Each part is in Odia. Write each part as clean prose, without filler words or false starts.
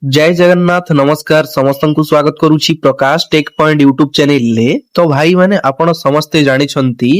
जय जगन्नाथ नमस्कार समस्त को स्वागत करुछि प्रकाश टेक पॉइंट यूट्यूब चैनल ले। तो भाई माने आपण समस्ते जानिछंती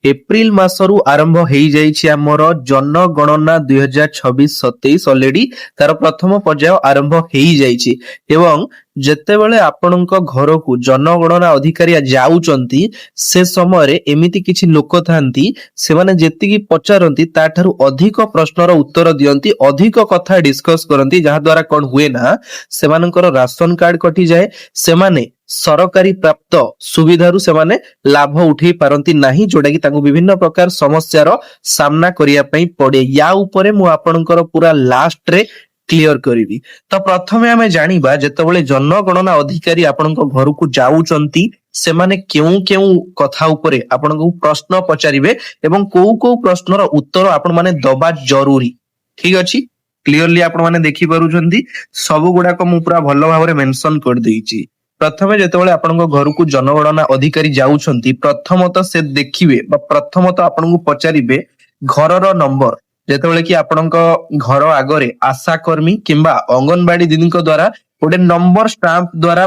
एप्रिल मासरु आरंभ हेई जाइछि हमर जनगणना 2026-27 ऑलरेडी तार प्रथम पर्याय आरंभ हेई जाइछि एवं जेतेबेले आपणक घर को जनगणना अधिकारी जाउचंती से समय रे एमिति किछि लोक थांती से माने जेतिकी पचारंती ताठारु अधिक प्रश्नर उत्तर दियंती अधिक कथा डिस्कस करंती जहा द्वारा कोन हुए ना सेमानकर राशन कार्ड कटि जाए सेमाने सरकारी प्राप्त सुविधारु सेमाने लाभ उठेई पारंती नाही जोडा कि तांको विभिन्न प्रकार समस्यार सामना करिया पई पड़े। या ऊपरे मु आपणकर पूरा लास्ट रे क्लियर करिवि। तो प्रथमे आमे जानिबा जेतेबेले जनगणना अधिकारी आपणक घर को जाउचंती सेमाने केउ केउ कथा उपरे आपणको प्रश्न पचारिबे एवं कोउ कोउ प्रश्नर उत्तर आपण माने दबा जरूरी। ठीक अछि, क्लियरली आपण माने देखि पारुचंती सब गुडाक मु पूरा भलो भाबरे मेंशन कर देइछि। प्रथमे जेतेबेले आपणको घर को जनगणना अधिकारी जाउचंती प्रथमतः से देखिबे बा प्रथमतः आपणको पचारिबे घरर नंबर। जेतेबेले कि आपणको घर आगरे आशाकर्मी किंबा अंगनबाड़ी दीदी द्वारा गोटे नंबर स्टाम्प द्वारा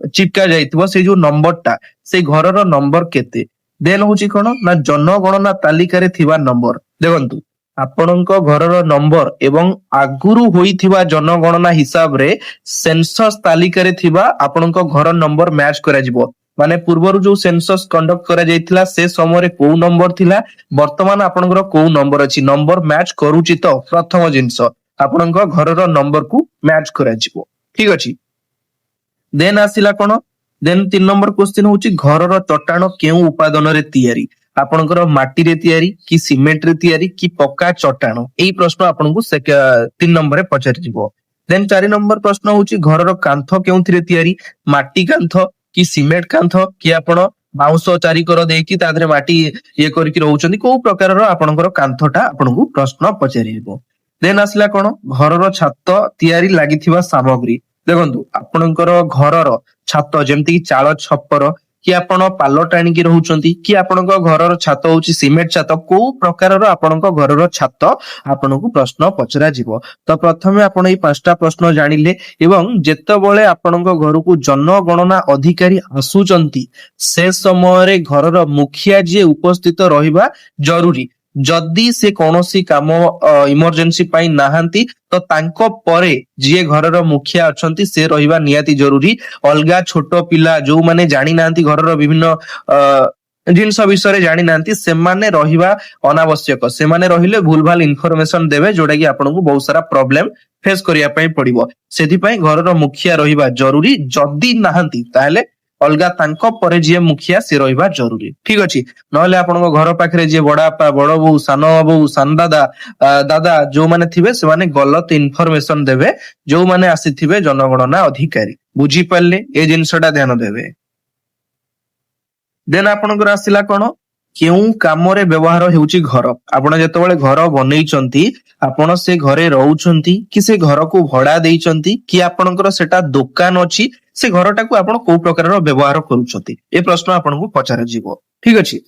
चिपका जाइथिबो से जो नंबरटा से घरर नंबर केते देन होची कोन ना जनगणना तालिका रे थिबा नंबर। देखंतु आपणको घरर नंबर एवं आगुरु होइथिबा जनगणना हिसाब रे सेंसस तालिका रे थिबा आपणको घर नंबर मैच करा जिवो। माने पूर्वरु जो सेंसस कंडक्ट करा जाइथिला से समय रे को नंबर थिला वर्तमान आपणकर को नंबर अछि नंबर मैच करूची तो प्रथम जिंस आपणको घरर नंबर को मैच करा जिवो। ठीक अछि, देन आसिला कोन देन 3 नंबर क्वेश्चन होची घरर चट्टाण केउ उपादान रे तयारी आपणकर माटी रे तयारी कि सीमेंट रे तयारी कि पक्का चट्टाण एई प्रश्न आपनको 3 नंबर रे पचारि जिवो। देन 4 नंबर प्रश्न होची घरर कांथ केउथिरे तयारी माटी कांथ कि सीमेंट कांथ कि आपण बाउंस चारि कर देकी तादरे माटी ये करके रहउचंदी को प्रकारर आपणकर कांथटा आपनको प्रश्न पचारिबो। देन आसला कोन घरर छात तयारी लागिथिबा सामग्री। देखंतु आपणकर घरर छात जेमति कि चाळ छप्पर कि आपण पालो टाणिकी रहउचंती कि आपणक घरर छात होची सीमेंट छात को प्रकारर आपणक घरर छात आपणको प्रश्न पचरा जिवो। तो प्रथमे आपण एई पांचटा प्रश्न जानिले एवं जेतेबेले आपणक घर को जनगणना अधिकारी आसुचंती से समय रे घरर मुखिया जे उपस्थित रहिबा जरूरी। जदि से कोनोसी काम इमरजेंसी पाई नाहंती तो तांको परे जे घरर मुखिया अछंती से रहिबा नियाती जरूरी। अलगा छोटो पिला जो माने जानि नांती घरर विभिन्न जिनस विषय जानि नांती से माने रहिबा अनावश्यक। से माने रहिले भूलभाल इन्फॉर्मेशन देबे जोडा कि आपनको बहुत सारा प्रॉब्लम फेस करिया पई पड़िबो। सेथि पई घरर मुखिया रहिबा जरूरी। जदि नाहंती ताले अलगा तांको परे जे मुखिया से रहिबा जरूरी। ठीक अछि, नहले आपनको घर पाखरे जे बड़ापा बड़ बहू सान दादा दादा जो माने थिबे से माने गलत इन्फॉर्मेशन देबे जो माने आसीथिबे जनगणना अधिकारी। बुझी पाले ए जिंसटा ध्यान देबे। देन आपनकर आसिला कोन केउ काम रे व्यवहार हेउची घर। आपण जेतेबेले घर बनेइचंती आपण से घरे रहउचंती कि से घर को भड़ा देइचंती कि आपनकर सेटा दुकान अछि से घरटा को आपण को प्रकार व्यवहार करूचंती ए प्रश्न आपनको पचार जिवो। ठीक अछि,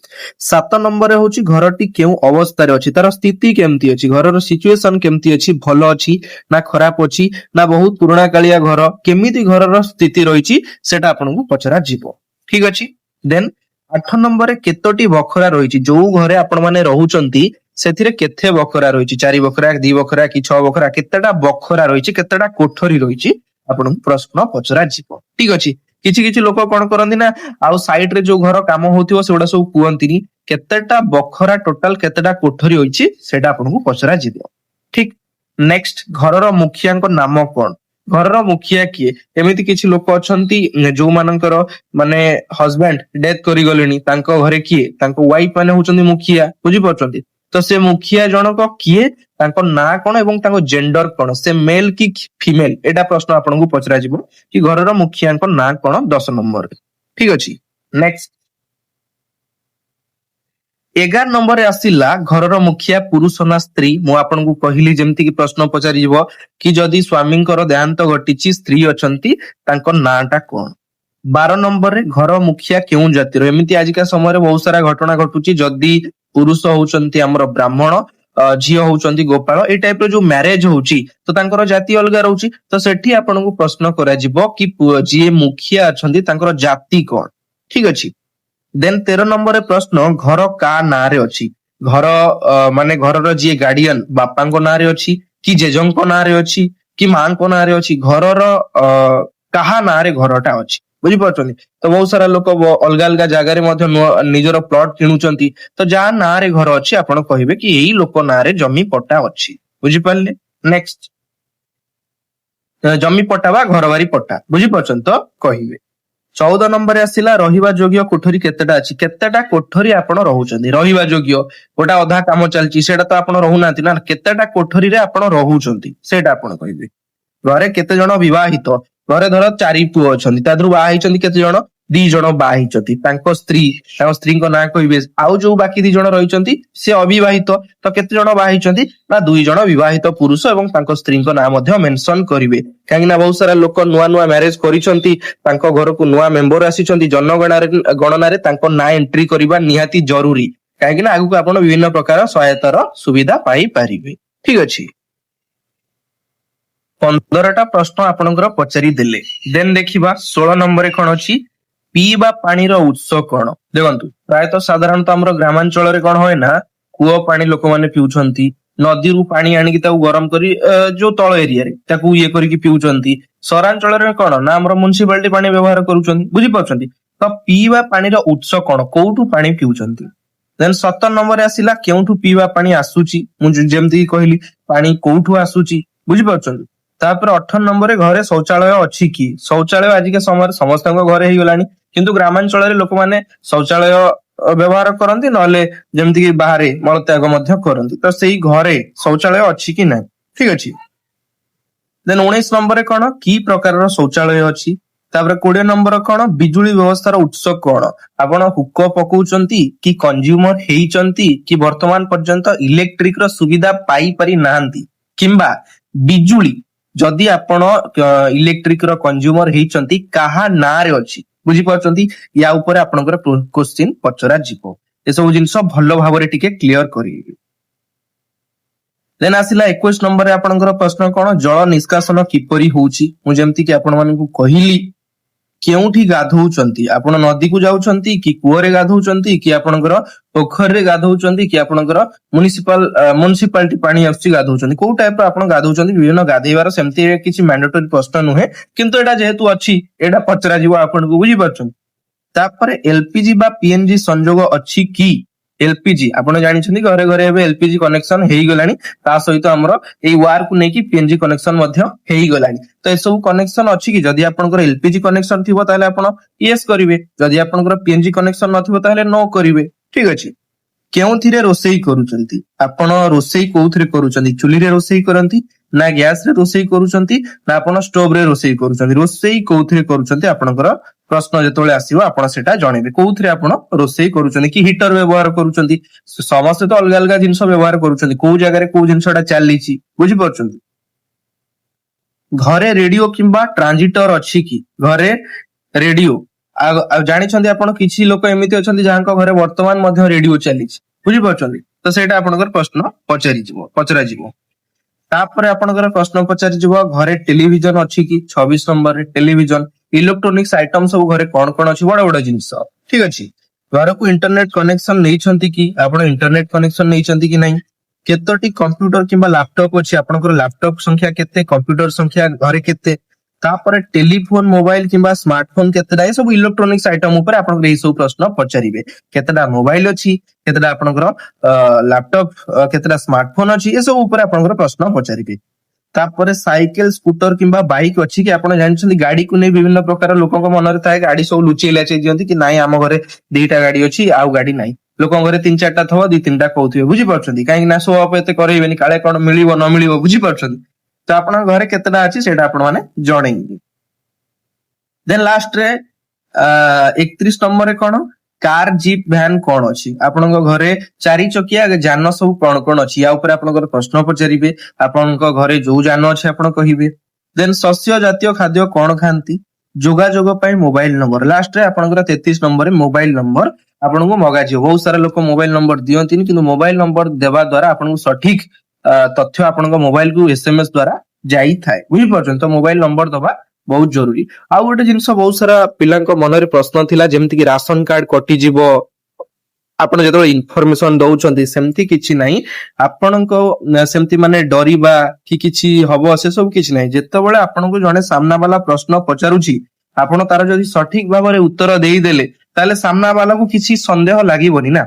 7 नंबर होची घरटी केउ अवस्था रे अछि तार स्थिति केमती अछि घरर सिचुएशन केमती अछि भलो अछि ना खराब अछि ना बहुत पुराना कालिया घर केमिति घरर स्थिति रहिछि सेटा आपनको पचरा जिवो। ठीक अछि, देन 8 नंबर रे केतोटी बखरा रहिछि जो घरे आपण माने रहउचंती सेथिरे केथे बखरा रहिछि 4 बखरा 2 बखरा कि 6 बखरा केतेटा बखरा रहिछि केतेटा कोठरी रहिछि आपण प्रश्न पचरा जिवो। ठीक अछि, किछि किछि लोक कोन करंदी ना आउ साइड रे जो घर काम होथिबो सेडा सब कुहंतीनी केतेटा बखरा टोटल केतेटा कोठरी होइछि सेटा आपनको पचरा जिवो। ठीक, नेक्स्ट घरर मुखियाको नाम कोन घरर मुखिया किए एमिति किछि लोक अछंती जो मानकर माने हस्बैंड डेथ करि गलेनी तांको घरे किए तांको वाइफ माने होचंदी मुखिया। बुझि परचंती तो से मुखिया जनक किए तांको ना कोन एवं तांको जेंडर कोन से मेल कि फीमेल एटा प्रश्न आपनको पचरा जिवो कि घरर मुखियाको ना कोन 10 नंबर रे। ठीक अछि, नेक्स्ट 11 नंबर आसिला घरर मुखिया पुरुष ना स्त्री। मु आपनको कहिली जेमति कि प्रश्न पचारि जिवो कि जदि स्वामींकर देहांत घटिछि स्त्री अछंती तांको नाटा कोन। 12 नंबर रे घर मुखिया केउ जातिर एमिति आजिका समय रे बहुत सारा घटना घटुची जदि पुरुष होचंती हमर ब्राह्मण ଝିଅ ହଉଛନ୍ତି ଗୋପାଳ, ଏଇ ଟାଇପ ର ଯୋଉ ମ୍ୟାରେଜ ହଉଛି ତ ତାଙ୍କର ଜାତି ଅଲଗା ରହୁଛି। ତ ସେଠି ଆପଣଙ୍କୁ ପ୍ରଶ୍ନ କରାଯିବ କି ଯିଏ ମୁଖିଆ ଅଛନ୍ତି ତାଙ୍କର ଜାତି କଣ। ଠିକ ଅଛି। ଦେନ୍ 13 ନମ୍ବରରେ ପ୍ରଶ୍ନ, ଘର କାହା ନାଁରେ ଅଛି? ଘର ମାନେ ଘରର ଯିଏ ଗାର୍ଡିଆନ ବାପାଙ୍କ ନାଁରେ ଅଛି, କି ଜେଜଙ୍କ ନାଁରେ ଅଛି, କି ମାଙ୍କ ନାଁରେ ଅଛି, ଘରର କାହା ନାଁରେ ଘରଟା ଅଛି। ବୁଝିପାରୁଛନ୍ତି? ତ ବହୁତ ସାରା ଲୋକ ଅଲଗା ଅଲଗା ଜାଗାରେ ମଧ୍ୟ ନିଜର ପ୍ଲଟ କିଣୁଛନ୍ତି। ତ ଯାହା ନାଁରେ ଘର ଅଛି ଆପଣ କହିବେ କି ଏଇ ଲୋକ ନାଁରେ ଜମି ପଟ୍ଟା ଅଛି। ବୁଝିପାରିଲେ? ନେକ୍ସଟ, ଜମି ପଟ୍ଟା ବା ଘରବାରି ପଟ୍ଟା। ବୁଝିପାରୁଛନ୍ତି ତ କହିବେ। 14 ନମ୍ବରରେ ଆସିଲା, ରହିବା ଯୋଗ୍ୟ କୋଠରୀ କେତେଟା ଅଛି? କେତେଟା କୋଠରୀ ଆପଣ ରହୁଛନ୍ତି? ରହିବା ଯୋଗ୍ୟ, ଗୋଟା ଅଧା କାମ ଚାଲିଛି ସେଇଟା ତ ଆପଣ ରହୁନାହାନ୍ତି ନା, କେତେଟା କୋଠରୀରେ ଆପଣ ରହୁଛନ୍ତି ସେଇଟା ଆପଣ କହିବେ। ଘରେ କେତେ ଜଣ ବିବାହିତ? ଘରେ ଧର 4 ପୁଅ ଅଛନ୍ତି, ତା ଦେହରୁ ବାହା ହେଇଛନ୍ତି କେତେ ଜଣ? 2 ଜଣ ବାହା ହେଇଛନ୍ତି, ତାଙ୍କ ସ୍ତ୍ରୀଙ୍କ ନାଁ କହିବେ। ଆଉ ଯୋଉ ବାକି 2 ଜଣ ରହିଛନ୍ତି ସେ ଅବିବାହିତ, ତ କେତେ ଜଣ ବାହା ହେଇଛନ୍ତି? ନା 2 ଜଣ ବିବାହିତ ପୁରୁଷ ଏବଂ ତାଙ୍କ ସ୍ତ୍ରୀଙ୍କ ନାଁ ମଧ୍ୟ ମେନସନ କରିବେ। କାହିଁକି ନା ବହୁତ ସାରା ଲୋକ ନୂଆ ନୂଆ ମ୍ୟାରେଜ କରିଛନ୍ତି, ତାଙ୍କ ଘରକୁ ନୂଆ ମେମ୍ବର ଆସିଛନ୍ତି, ଗଣନାରେ ତାଙ୍କ ନାଁ ଏଣ୍ଟ୍ରି କରିବା ନିହାତି ଜରୁରୀ। କାହିଁକି ନା ଆଗକୁ ଆପଣ ବିଭିନ୍ନ ପ୍ରକାର ସହାୟତାର ସୁବିଧା ପାଇପାରିବେ। ଠିକ ଅଛି। 15ଟା ପ୍ରଶ୍ନ ଆପଣଙ୍କର ପଚାରି ଦେଲେ। ଦେନ୍ ଦେଖିବା 16 ନମ୍ବରରେ କଣ ଅଛି? ପିଇବା ପାଣିର ଉତ୍ସ କଣ? ଦେଖନ୍ତୁ, ପ୍ରାୟତଃ ସାଧାରଣତଃ ଆମର ଗ୍ରାମାଞ୍ଚଳରେ କଣ ହୁଏ ନା, କୂଅ ପାଣି ଲୋକମାନେ ପିଉଛନ୍ତି, ନଦୀରୁ ପାଣି ଆଣିକି ତାକୁ ଗରମ କରି ଯୋଉ ତଳ ଏରିଆରେ ତାକୁ ଇଏ କରିକି ପିଉଛନ୍ତି। ସହରାଞ୍ଚଳରେ କଣ ନା ଆମର ମ୍ୟୁନିସିପାଲିଟି ପାଣି ବ୍ୟବହାର କରୁଛନ୍ତି। ବୁଝିପାରୁଛନ୍ତି? ତ ପିଇବା ପାଣିର ଉତ୍ସ କଣ? କୋଉଠୁ ପାଣି ପିଉଛନ୍ତି? ଦେନ୍ 17 ନମ୍ବରରେ ଆସିଲା, କେଉଁଠୁ ପିଇବା ପାଣି ଆସୁଛି? ମୁଁ ଯେମିତି କହିଲି ପାଣି କୋଉଠୁ ଆସୁଛି। ବୁଝିପାରୁଛନ୍ତି? ତାପରେ 18 ନମ୍ବରରେ, ଘରେ ଶୌଚାଳୟ ଅଛି କି? ଶୌଚାଳୟ ଆଜିକା ସମୟରେ ସମସ୍ତଙ୍କ ଘରେ ହେଇଗଲାଣି, କିନ୍ତୁ ଗ୍ରାମାଞ୍ଚଳରେ ଲୋକମାନେ ଶୌଚାଳୟ ବ୍ୟବହାର କରନ୍ତି, ନହେଲେ ଯେମିତିକି ବାହାରେ ମଳତ୍ୟାଗ ମଧ୍ୟ କରନ୍ତି। ତ ସେଇ ଘରେ ଶୌଚାଳୟ ଅଛି କି ନାହିଁ? ଠିକ ଅଛି। ଦେନ୍ 19 ନମ୍ବରରେ କଣ? କି ପ୍ରକାରର ଶୌଚାଳୟ ଅଛି? ତାପରେ 20 ନମ୍ବର କଣ? ବିଜୁଳି ବ୍ୟବସ୍ଥାର ଉତ୍ସ କଣ? ଆପଣ ହୁକ ପକଉଛନ୍ତି କି କନଜ୍ୟୁମର ହେଇଛନ୍ତି କି ବର୍ତ୍ତମାନ ପର୍ଯ୍ୟନ୍ତ ଇଲେକ୍ଟ୍ରିକ ର ସୁବିଧା ପାଇପାରି ନାହାନ୍ତି, କିମ୍ବା ବିଜୁଳି ଯଦି ଆପଣ ଇଲେକ୍ଟ୍ରିକ ର କନଜ୍ୟୁମର ହେଇଛନ୍ତି କାହା ନାଁରେ ଅଛି? ବୁଝିପାରୁଛନ୍ତି? ୟା ଉପରେ ଆପଣଙ୍କର କ୍ୱେଶ୍ଚିନ୍ ପଚରା ଯିବ। ଏସବୁ ଜିନିଷ ଭଲ ଭାବରେ ଟିକେ କ୍ଲିୟର କରିବେ। ଦେନ୍ ଆସିଲା 21 ନମ୍ବରରେ ଆପଣଙ୍କର ପ୍ରଶ୍ନ କଣ? ଜଳ ନିଷ୍କାସନ କିପରି ହଉଛି? ମୁଁ ଯେମିତି କି ଆପଣ ମାନଙ୍କୁ କହିଲି, କେଉଁଠି ଗାଧଉଛନ୍ତି? ଆପଣ ନଦୀକୁ ଯାଉଛନ୍ତି କି କୂଅରେ ଗାଧଉଛନ୍ତି କି ଆପଣଙ୍କର ପୋଖରୀରେ ଗାଧଉଛନ୍ତି କି ଆପଣଙ୍କର ମ୍ୟୁନିସିପାଲିଟି ପାଣି ଆସୁଛି ଗାଧଉଛନ୍ତି? କୋଉ ଟାଇପ ର ଆପଣ ଗାଧଉଛନ୍ତି? ବିଭିନ୍ନ ଗାଧେଇବାର ସେମିତି କିଛି ମ୍ୟାଣ୍ଡେଟୋରୀ ପ୍ରଶ୍ନ ନୁହେଁ, କିନ୍ତୁ ଏଇଟା ଯେହେତୁ ଅଛି ଏଇଟା ପଚରାଯିବ ଆପଣଙ୍କୁ। ବୁଝିପାରୁଛନ୍ତି? ତାପରେ ଏଲପିଜି ବା ପିଏନଜି ସଂଯୋଗ ଅଛି କି? ଏଲପିଜି ଆପଣ ଜାଣିଛନ୍ତି ଘରେ ଘରେ ଏବେ ଏଲପିଜି କନେକ୍ସନ ହେଇଗଲାଣି, ତା ସହିତ ଆମର ଏଇ ୱାରକୁ ନେଇକି ପିଏନଜି କନେକ୍ସନ ମଧ୍ୟ ହେଇଗଲାଣି। ତ ଏସବୁ କନେକ୍ସନ ଅଛି କି? ଯଦି ଆପଣଙ୍କର ଏଲପିଜି କନେକ୍ସନ ଥିବ ତାହେଲେ ଆପଣ ୟେସ୍ କରିବେ, ଯଦି ଆପଣଙ୍କର ପିଏନଜି କନେକ୍ସନ ନଥିବ ତାହେଲେ नो କରିବେ। ଠିକ ଅଛି। କେଉଁଥିରେ ରୋଷେଇ କରୁଛନ୍ତି? ଆପଣ ରୋଷେଇ କୋଉଥିରେ କରୁଛନ୍ତି? ଚୁଲିରେ ରୋଷେଇ କରନ୍ତି, ନା ଗ୍ୟାସ ରେ ରୋଷେଇ କରୁଛନ୍ତି, ନା ଆପଣ ସ୍ଟୋଭ ରେ ରୋଷେଇ କରୁଛନ୍ତି? ରୋଷେଇ କୋଉଥିରେ କରୁଛନ୍ତି? ଆପଣଙ୍କର ପ୍ରଶ୍ନ ଯେତେବେଳେ ଆସିବ ଆପଣ ସେଟା ଜଣେଇବେ, କୋଉଥିରେ ଆପଣ ରୋଷେଇ କରୁଛନ୍ତି। କି ହିଟର ବ୍ୟବହାର କରୁଛନ୍ତି? ସମସ୍ତେ ତ ଅଲଗା ଅଲଗା ଜିନିଷ ବ୍ୟବହାର କରୁଛନ୍ତି, କୋଉ ଜାଗାରେ କୋଉ ଜିନିଷଟା ଚାଲିଛି। ବୁଝିପାରୁଛନ୍ତି? ଘରେ ରେଡିଓ କିମ୍ବା ଟ୍ରାଞ୍ଜିଟର ଅଛି କି? ଘରେ ରେଡିଓ ଆଉ ଜାଣିଛନ୍ତି ଆପଣ କିଛି ଲୋକ ଏମିତି ଅଛନ୍ତି ଯାହାଙ୍କ ଘରେ ବର୍ତ୍ତମାନ ମଧ୍ୟ ରେଡିଓ ଚାଲିଛି। ବୁଝିପାରୁଛନ୍ତି? ତ ସେଇଟା ଆପଣଙ୍କର ପ୍ରଶ୍ନ ପଚରାଯିବ। ତାପରେ ଆପଣଙ୍କର ପ୍ରଶ୍ନ ପଚାରିଯିବ, ଘରେ ଟେଲିଭିଜନ ଅଛି କି? 26 ନମ୍ବରରେ ଟେଲିଭିଜନ, ଇଲେକ୍ଟ୍ରୋନିକ୍ସ ଆଇଟମ ସବୁ ଘରେ କଣ କଣ ଅଛି? ବଡ ବଡ ଜିନିଷ। ଠିକ ଅଛି। ଘରକୁ ଇଣ୍ଟରନେଟ କନେକ୍ସନ ନେଇଛନ୍ତି କି? ଆପଣ ଇଣ୍ଟରନେଟ କନେକ୍ସନ ନେଇଛନ୍ତି କି ନାହିଁ? କେତୋଟି କମ୍ପ୍ୟୁଟର କିମ୍ବା ଲାପଟପ ଅଛି? ଆପଣଙ୍କର ଲାପଟପ ସଂଖ୍ୟା କେତେ? କମ୍ପ୍ୟୁଟର ସଂଖ୍ୟା ଘରେ କେତେ? ତାପରେ ଟେଲିଫୋନ, ମୋବାଇଲ କିମ୍ବା ସ୍ମାର୍ଟଫୋନ କେତେଟା? ଏ ସବୁ ଇଲେକ୍ଟ୍ରୋନିକ୍ସ ଆଇଟମ ଉପରେ ଆପଣଙ୍କର ଏଇ ସବୁ ପ୍ରଶ୍ନ ପଚାରିବେ। କେତେଟା ମୋବାଇଲ ଅଛି, କେତେଟା ଆପଣଙ୍କର ଲାପଟପ, କେତେଟା ସ୍ମାର୍ଟଫୋନ ଅଛି, ଏସବୁ ଉପରେ ଆପଣଙ୍କର ପ୍ରଶ୍ନ ପଚାରିବେ। ତାପରେ ସାଇକେଲ, ସ୍କୁଟର କିମ୍ବା ବାଇକ୍ ଅଛି କି? ଆପଣ ଜାଣିଛନ୍ତି ଗାଡିକୁ ନେଇ ବିଭିନ୍ନ ପ୍ରକାର ଲୋକଙ୍କ ମନରେ ଥାଏ, ଗାଡି ସବୁ ଲୁଚେଇ ଲାଚେଇ ଦିଅନ୍ତି କି ନାଇଁ ଆମ ଘରେ 2ଟା ଗାଡି ଅଛି ଆଉ ଗାଡି ନାହିଁ। ଲୋକଙ୍କ ଘରେ 3-4ଟା ଥିବ, 2-3ଟା କହୁଥିବେ। ବୁଝିପାରୁଛନ୍ତି? କାହିଁକି ନା ଶୋ ଅଫ୍ ଏତେ କରେଇବେନି, କାଳେ କଣ ମିଳିବ ନ ମିଳିବ। ବୁଝିପାରୁଛନ୍ତି? ତ ଆପଣଙ୍କ ଘରେ କେତେଟା ଅଛି ସେଇଟା ଆପଣ ମାନେ ଜଣେଇବେ। ଦେନ୍ ଲାଷ୍ଟରେ 31 ନମ୍ବରରେ କଣ? କାର, ଜିପ୍, ଭ୍ୟାନ କଣ ଅଛି? ଆପଣଙ୍କ ଘରେ 4 ଚକିଆ ଯାନ ସବୁ କଣ କଣ ଅଛି? ୟା ଉପରେ ଆପଣଙ୍କର ପ୍ରଶ୍ନ ପଚାରିବେ। ଆପଣଙ୍କ ଘରେ ଯୋଉ ଯାନ ଅଛି ଆପଣ କହିବେ। ଦେନ୍ ଶସ୍ୟ ଜାତୀୟ ଖାଦ୍ୟ କଣ ଖାଆନ୍ତି? ଯୋଗାଯୋଗ ପାଇଁ ମୋବାଇଲ ନମ୍ବର ଲାଷ୍ଟରେ ଆପଣଙ୍କର 33 ନମ୍ବରରେ ମୋବାଇଲ ନମ୍ବର ଆପଣଙ୍କୁ ମଗାଯିବ। ବହୁତ ସାରା ଲୋକ ମୋବାଇଲ ନମ୍ବର ଦିଅନ୍ତିନି, କିନ୍ତୁ ମୋବାଇଲ ନମ୍ବର ଦେବା ଦ୍ୱାରା ଆପଣଙ୍କୁ ସଠିକ ତଥ୍ୟ ଆପଣଙ୍କ ମୋବାଇଲକୁ SMS ଦ୍ୱାରା ଯାଇଥାଏ। ବୁଝିପାରୁଛନ୍ତି? ତ ମୋବାଇଲ ନମ୍ବର ଦବା ବହୁତ ଜରୁରୀ। ଆଉ ଗୋଟେ ଜିନିଷ ବହୁତ ସାରା ପିଲାଙ୍କ ମନରେ ପ୍ରଶ୍ନ ଥିଲା, ଯେମିତି କି ରାସନ କାର୍ଡ କଟିଯିବ ଆପଣ ଯେତେବେଳେ ଇନଫର୍ମେସନ ଦଉଛନ୍ତି, ସେମିତି କିଛି ନାହିଁ। ଆପଣଙ୍କ ସେମିତି ମାନେ ଡରିବା କି କିଛି ହବ ସେ ସବୁ କିଛି ନାହିଁ। ଯେତେବେଳେ ଆପଣଙ୍କୁ ଜଣେ ସାମ୍ନା ବାଲା ପ୍ରଶ୍ନ ପଚାରୁଛି, ଆପଣ ତାର ଯଦି ସଠିକ ଭାବରେ ଉତ୍ତର ଦେଇଦେଲେ, ତାହେଲେ ସାମ୍ନା ବାଲାକୁ କିଛି ସନ୍ଦେହ ଲାଗିବନି ନା।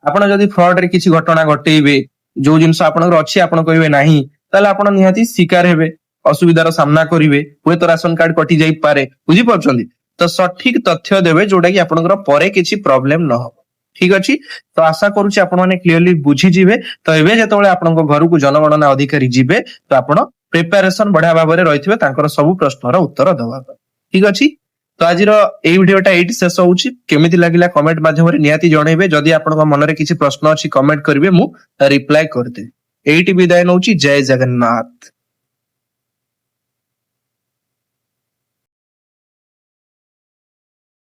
ଆପଣ ଯଦି ଫ୍ରଡ ରେ କିଛି ଘଟଣା ଘଟେଇବେ, ଯୋଉ ଜିନିଷ ଆପଣଙ୍କର ଅଛି ଆପଣ କହିବେ ନାହିଁ, ତାହେଲେ ଆପଣ ନିହାତି ଶିକାର ହେବେ, ଅସୁବିଧାର ସାମ୍ନା କରିବେ, ହୁଏତ ରାସନ କାର୍ଡ କଟି ଯାଇପାରେ। ବୁଝିପାରୁଛନ୍ତି? ତ ସଠିକ ତଥ୍ୟ ଦେବେ, ଯୋଉଟା କି ଆପଣଙ୍କର ପରେ କିଛି ପ୍ରୋବ୍ଲେମ ନ ହବ। ଠିକ ଅଛି? ତ ଆଶା କରୁଛି ଆପଣମାନେ କ୍ଲିୟରଲି ବୁଝିଯିବେ। ତ ଏବେ ଯେତେବେଳେ ଆପଣଙ୍କ ଘରକୁ ଜନଗଣନା ଅଧିକାରୀ ଯିବେ, ତ ଆପଣ ପ୍ରିପାରେସନ ବଢିଆ ଭାବରେ ରହିଥିବେ ତାଙ୍କର ସବୁ ପ୍ରଶ୍ନର ଉତ୍ତର ଦେବା ପାଇଁ। ଠିକ ଅଛି? ତ ଆଜିର ଏଇ ଭିଡିଓଟା ଏଇଠି ଶେଷ ହଉଛି। କେମିତି ଲାଗିଲା କମେଣ୍ଟ ମାଧ୍ୟମରେ ନିହାତି ଜଣେଇବେ। ଯଦି ଆପଣଙ୍କ ମନରେ କିଛି ପ୍ରଶ୍ନ ଅଛି କମେଣ୍ଟ କରିବେ, ମୁଁ ରିପ୍ଲାଏ କରିଦେବି। ଏଇଠି ବିଦାୟ ନଉଛି। ଜୟ ଜଗନ୍ନାଥ।